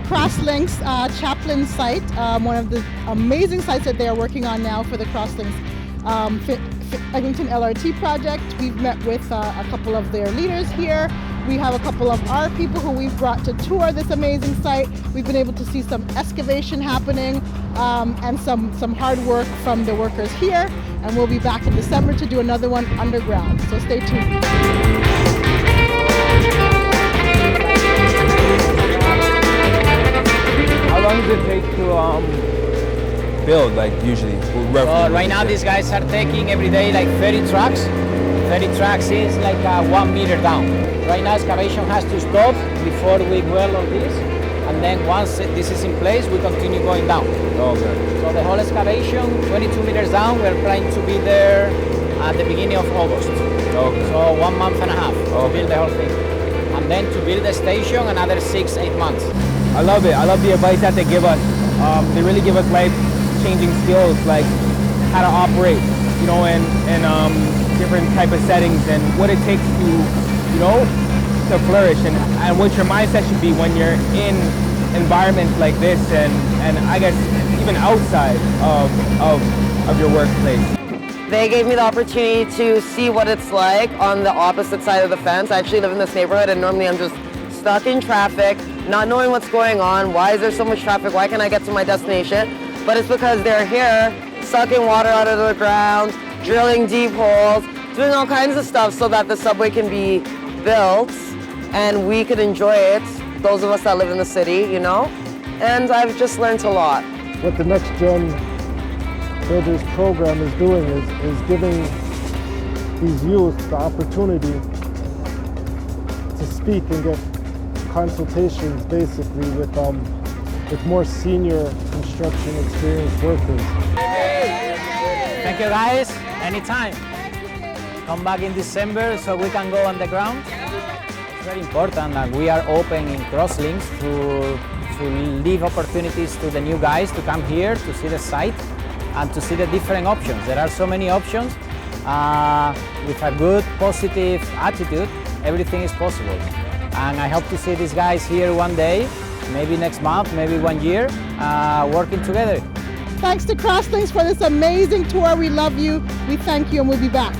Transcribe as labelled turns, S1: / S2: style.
S1: Crosslinx Chaplin site, one of the amazing sites that they are working on now for the Crosslinx Eglinton LRT project. We've met with a couple of their leaders here. We have a couple of our people who we've brought to tour this amazing site. We've been able to see some excavation happening and some hard work from the workers here. And we'll be back in December to do another one underground. So stay tuned.
S2: How long does it take to build, like usually?
S3: Right now these guys are taking every day like 30 trucks. 30 trucks is like 1 meter down. Right now excavation has to stop before we weld all this. And then once this is in place, we continue going down.
S2: Okay.
S3: So the whole excavation, 22 meters down, we're planning to be there at the beginning of August.
S2: Okay.
S3: So 1 month and a half to build the whole thing. And then to build the station, another 6-8 months.
S2: I love it. I love the advice that they give us. They really give us life-changing skills, like how to operate, you know, in different type of settings and what it takes to, you know, to flourish and what your mindset should be when you're in environments like this and I guess even outside of your workplace.
S4: They gave me the opportunity to see what it's like on the opposite side of the fence. I actually live in this neighborhood and normally I'm just stuck in traffic, not knowing what's going on. Why is there so much traffic? Why can't I get to my destination? But it's because they're here sucking water out of the ground, drilling deep holes, doing all kinds of stuff so that the subway can be built and we could enjoy it, those of us that live in the city, you know? And I've just learned a lot.
S5: What the NexGen Builders program is doing is giving these youth the opportunity to speak and get consultations basically with more senior construction experienced workers.
S3: Thank you guys, anytime. Come back in December so we can go underground. It's very important that we are open in Crosslinx to leave opportunities to the new guys to come here to see the site and to see the different options. There are so many options. With a good, positive attitude, everything is possible. And I hope to see these guys here one day, maybe next month, maybe 1 year, working together.
S1: Thanks to Crosslinx for this amazing tour. We love you. We thank you and we'll be back.